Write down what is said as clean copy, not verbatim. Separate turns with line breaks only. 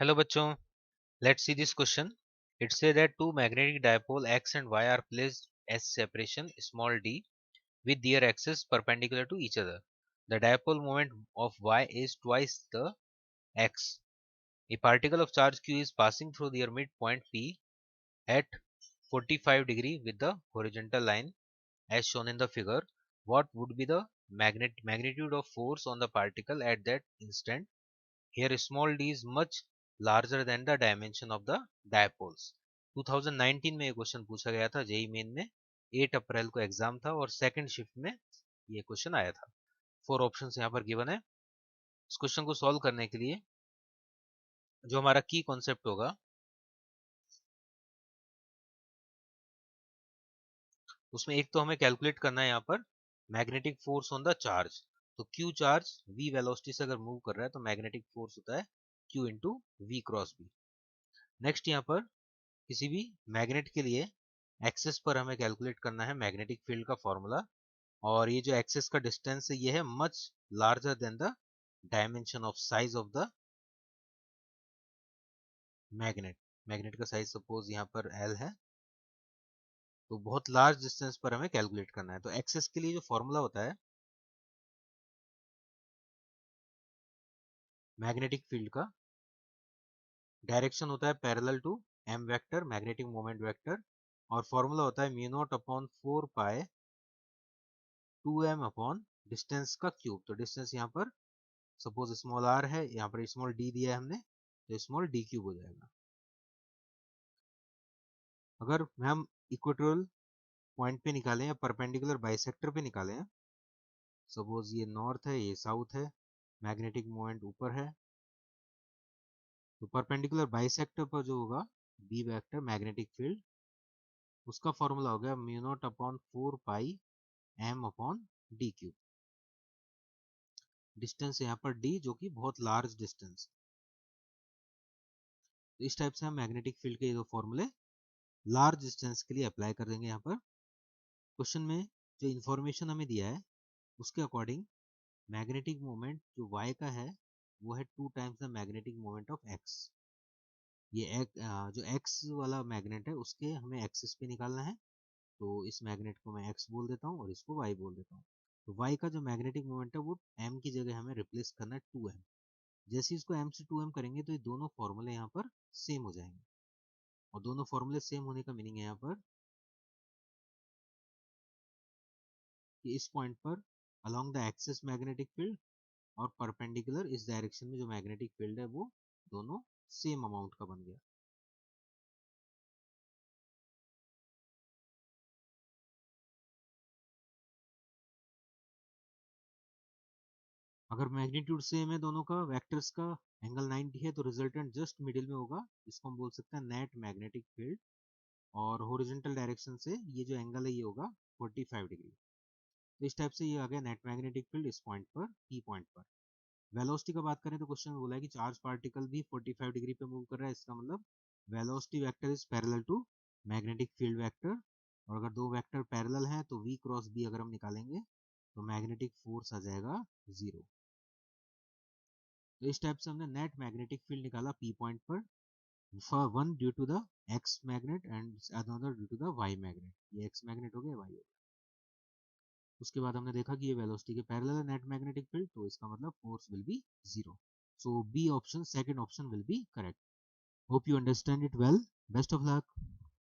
Hello bachcho, let's see this question. It says that two magnetic dipole X and Y are placed as separation small d with their axes perpendicular to each other. The dipole moment of Y is twice the X. A particle of charge Q is passing through their midpoint P at 45 degree with the horizontal line as shown in the figure. What would be the magnitude of force on the particle at that instant? Here small d is much larger than the dimension of the dipoles. 2019 में ये question पूछा गया था JEE main में, 8 अप्रैल को exam था और second shift में ये क्वेश्चन आया था। 4 ऑप्शंस यहाँ पर गिवन है। इस क्वेश्चन को सॉल्व करने के लिए जो हमारा की कॉन्सेप्ट होगा उसमें एक तो हमें कैलकुलेट करना है यहाँ पर magnetic force on the charge. तो क्यू चार्ज v वेलोसिटी से अगर मूव कर रहा है तो मैग्नेटिक फोर्स होता है q into V cross B. Next यहाँ पर किसी भी मैग्नेट के लिए एक्सेस पर हमें कैलकुलेट करना है मैग्नेटिक फील्ड का फॉर्मूला, और ये जो एक्सेस का डिस्टेंस है ये है much larger than the dimension of size of the magnet. Magnet का साइज सपोज यहाँ पर L है, तो बहुत लार्ज डिस्टेंस पर हमें कैलकुलेट करना है। तो एक्सेस के लिए जो फॉर्मूला होता है मैग्नेटिक फील्ड का, डायरेक्शन होता है parallel to m vector magnetic moment vector, और फॉर्मूला होता है mu naught upon 4 pi 2m upon distance का क्यूब। तो डिस्टेंस यहाँ पर सपोज स्मॉल r है, यहाँ पर स्मॉल d दिया है हमने, तो स्मॉल d क्यूब हो जाएगा। अगर हम इक्वेटोरियल पॉइंट पे निकालें या परपेंडिकुलर बाइसेक्टर पे निकालें, सपोज ये नॉर्थ है ये साउथ है, मैग्नेटिक मोमेंट ऊपर है, तो परपेंडिकुलर बाइसेक्टर पर जो होगा बी वेक्टर मैग्नेटिक फील्ड, उसका फॉर्मूला हो गया म्यू नॉट अपॉन 4 पाई m upon D cube. Distance यहाँ पर d जो कि बहुत लार्ज डिस्टेंस। तो इस टाइप से हम मैग्नेटिक फील्ड के दो फॉर्मूले लार्ज डिस्टेंस के लिए अप्लाई कर देंगे। यहाँ पर क्वेश्चन में जो इन्फॉर्मेशन हमें दिया है उसके अकॉर्डिंग मैग्नेटिक मोमेंट जो y का है वो है 2 times the magnetic moment of x। ये जो x वाला मैग्नेट है उसके हमें एक्सिस पे निकालना है, तो इस मैग्नेट को मैं x बोल देता हूँ और इसको y बोल देता हूँ। तो y का जो मैग्नेटिक मोमेंट है वो m की जगह हमें रिप्लेस करना है 2m। जैसे इसको m से 2m करेंगे तो ये दोनों फॉर्मूले यहाँ पर सेम हो जाएंगे, और दोनों फॉर्मूले सेम होने का मीनिंग है यहाँ पर कि इस पॉइंट पर along the axis magnetic field और परपेंडिकुलर इस डायरेक्शन में जो मैग्नेटिक फील्ड है वो दोनों सेम अमाउंट का बन गया। अगर मैग्नीट्यूड सेम है दोनों का वेक्टर्स का, एंगल 90 है, तो रिजल्टेंट जस्ट मिडिल में होगा। इसको हम बोल सकते हैं नेट मैग्नेटिक फील्ड, और हॉरिजॉन्टल डायरेक्शन से ये जो एंगल है ये होगा 45 डिग्री। तो इस टाइप से ये आ गया नेट मैग्नेटिक फील्ड इस पॉइंट पर, पी पॉइंट पर। वेलोसिटी का बात करें तो क्वेश्चन में बोला है कि चार्ज पार्टिकल भी 45 डिग्री पे मूव कर रहा है, इसका मतलब velocity vector is parallel to magnetic field vector. और अगर दो वेक्टर पैरेलल हैं तो v क्रॉस b अगर हम निकालेंगे तो मैग्नेटिक फोर्स आ जाएगा 0। तो इस टाइप से हमने नेट मैग्नेटिक फील्ड निकाला p पॉइंट पर, for one due to the x magnet and another due to the y magnet. ये x मैग्नेट हो गया, y हो गया। उसके बाद हमने देखा कि ये वेलोसिटी के पैरेलल है नेट मैग्नेटिक फील्ड, तो इसका मतलब force will be 0। So B option, second option will be correct. Hope you understand it well. Best of luck.